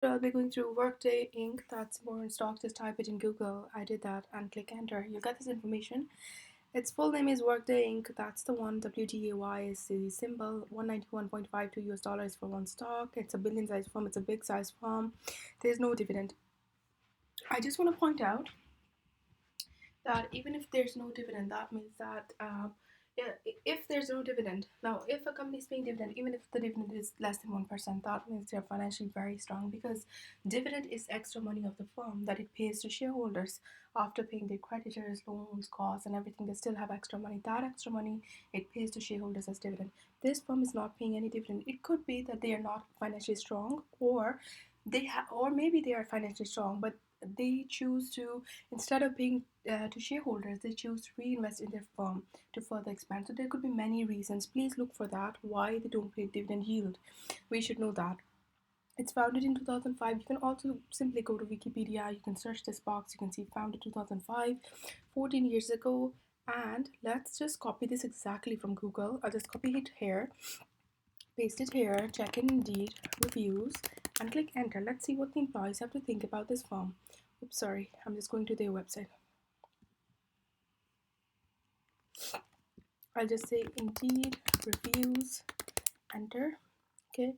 So I'll be going through Workday Inc. That's more stock. Just type it in Google. I did that and click enter. You'll get this information. Its full name is Workday Inc. That's the one. WDAY is the symbol. 191.52 US dollars for one stock. It's a billion size firm. It's a big size firm. There's no dividend. I just want to point out that even if there's no dividend, that means that yeah, if there's no dividend, now if a company is paying dividend, even if the dividend is less than 1%, that means they're financially very strong because dividend is extra money of the firm that it pays to shareholders after paying their creditors, loans, costs, and everything. They still have extra money. That extra money it pays to shareholders as dividend. This firm is not paying any dividend. It could be that they are not financially strong, or or maybe they are financially strong, but they choose to, instead of paying to shareholders, they choose to reinvest in their firm to further expand. So there could be many reasons. Please look for that, why they don't pay dividend yield. We should know that. It's founded in 2005. You can also simply go to Wikipedia. You can search this box. You can see founded 2005, 14 years ago. And let's just copy this exactly from Google. I'll just copy it here, paste it here, check in Indeed, reviews, and click enter. Let's see what the employees have to think about this firm. Oops, sorry, I'm just going to their website. I'll just say Indeed, reviews, enter. Okay,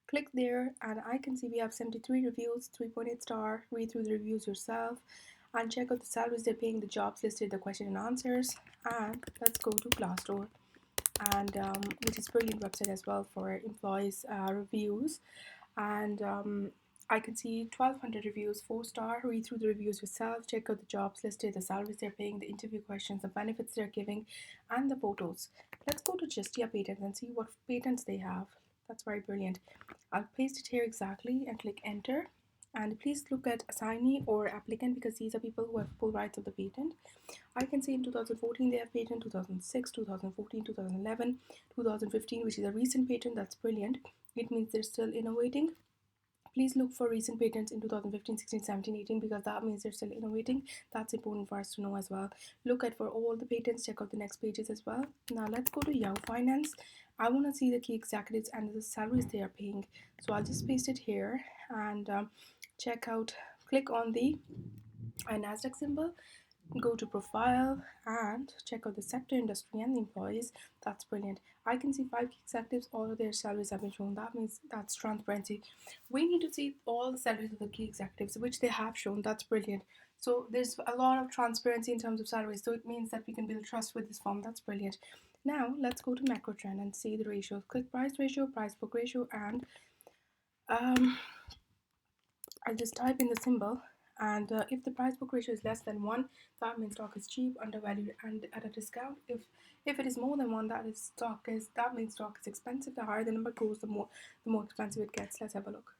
click there, and I can see we have 73 reviews, 3.8 star. Read through the reviews yourself and check out the salaries they're paying, the jobs listed, the question and answers. And let's go to Glassdoor, and which is a brilliant website as well for employees reviews. And I can see 1200 reviews, 4 star. Read through the reviews yourself, check out the jobs listed, the salaries they're paying, the interview questions, the benefits they're giving, and the photos. Let's go to Justia Patents and see what patents they have. That's very brilliant. I'll paste it here exactly and click enter. And please look at assignee or applicant because these are people who have full rights of the patent. I can see in 2014 they have patent, 2006, 2014, 2011, 2015, which is a recent patent. That's brilliant. It means they're still innovating. Please look for recent patents in 2015, 16, 17, 18 because that means they're still innovating. That's important for us to know as well. Look at for all the patents, check out the next pages as well. Now let's go to Yahoo Finance. I want to see the key executives and the salaries they are paying. So I'll just paste it here and check out, click on the NASDAQ symbol, go to profile and check out the sector, industry, and the employees. That's brilliant. I can see 5 key executives, all of their salaries have been shown. That means that's transparency. We need to see all the salaries of the key executives, which they have shown. That's brilliant. So there's a lot of transparency in terms of salaries. So it means that we can build trust with this firm. That's brilliant. Now let's go to macro trend and see the ratios. Click price ratio, price book ratio, and I'll just type in the symbol, and if the price book ratio is less than 1, that means stock is cheap, undervalued, and at a discount. If it is more than 1, that means stock is expensive. The higher the number goes, the more expensive it gets. Let's have a look.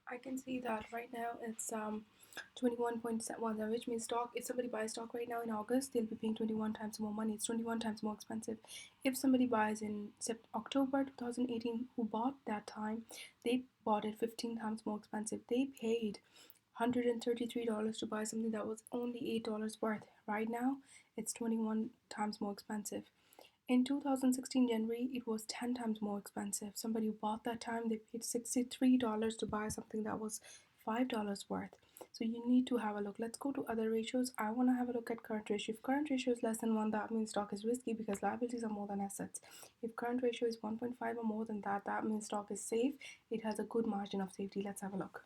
I can see that right now it's 21.1, which means stock, if somebody buys stock right now in August, they'll be paying 21 times more money. It's 21 times more expensive. If somebody buys in October 2018, who bought that time, they bought it 15 times more expensive. They paid $133 to buy something that was only $8 worth. Right now, it's 21 times more expensive. In 2016 January, it was 10 times more expensive. Somebody who bought that time, they paid $63 to buy something that was $5 worth. So you need to have a look. Let's go to other ratios. I want to have a look at current ratio. If current ratio is less than 1, that means stock is risky because liabilities are more than assets. If current ratio is 1.5 or more than that, that means stock is safe. It has a good margin of safety. Let's have a look.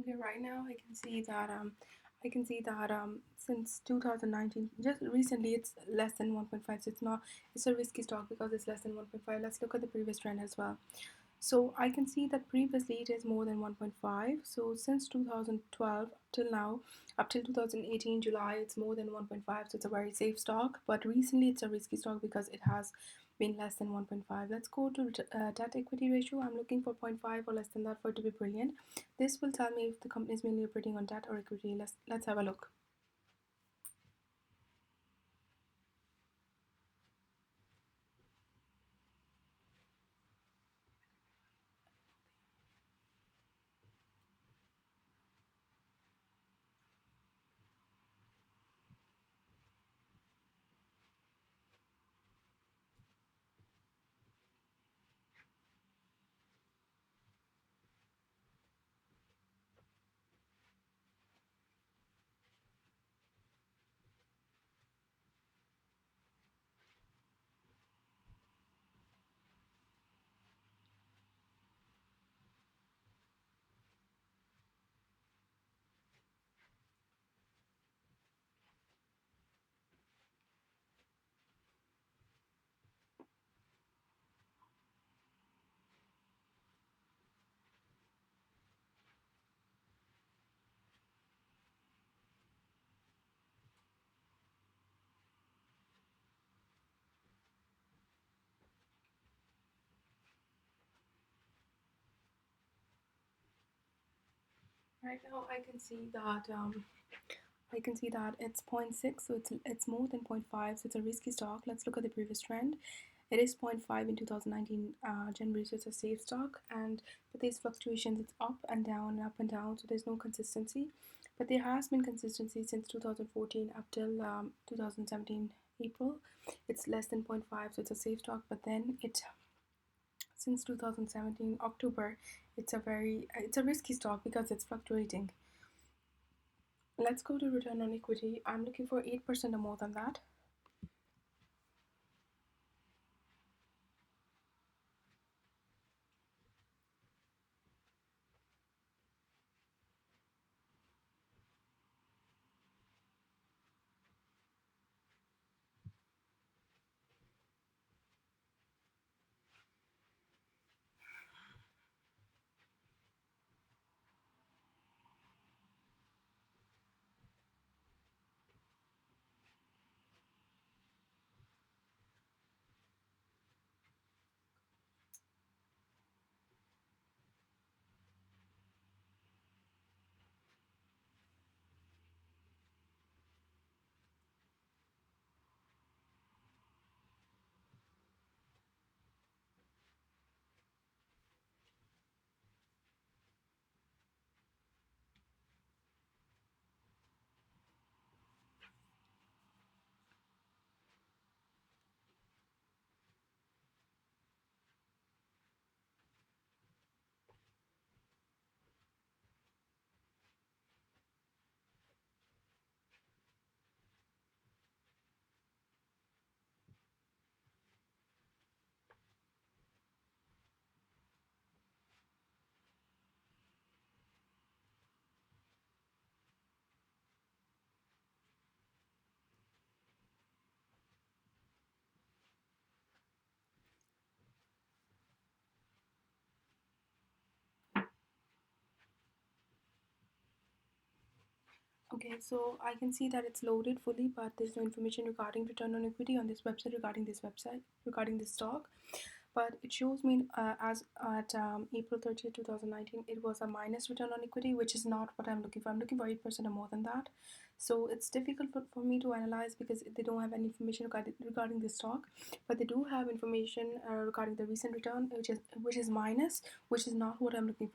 Okay, right now I can see that since 2019, just recently, it's less than 1.5. So it's a risky stock because it's less than 1.5. Let's look at the previous trend as well. So I can see that previously it is more than 1.5. So since 2012 up till now, up till 2018 July, it's more than 1.5. So it's a very safe stock. But recently it's a risky stock because it has been less than 1.5. Let's go to debt equity ratio. I'm looking for zero point 0.5 or less than that for it to be brilliant. This will tell me if the company is mainly operating on debt or equity. Let's have a look. Right now I can see that it's zero point 0.6, so it's more than zero point 0.5, so it's a risky stock. Let's look at the previous trend. It is zero point 0.5 in 2019 January, so it's a safe stock. And with these fluctuations, it's up and down and up and down, so there's no consistency. But there has been consistency since 2014 up till 2017 April. It's less than zero point 0.5, so it's a safe stock. But then it since 2017 October, it's a risky stock because it's fluctuating. Let's go to return on equity. I'm looking for 8% or more than that. Okay, so I can see that it's loaded fully, but there's no information regarding return on equity on this website regarding this stock. But it shows me as at April 30th, 2019, it was a minus return on equity, which is not what I'm looking for. I'm looking for 8% or more than that. So it's difficult for me to analyze because they don't have any information regarding the stock, but they do have information regarding the recent return, which is minus, which is not what I'm looking for.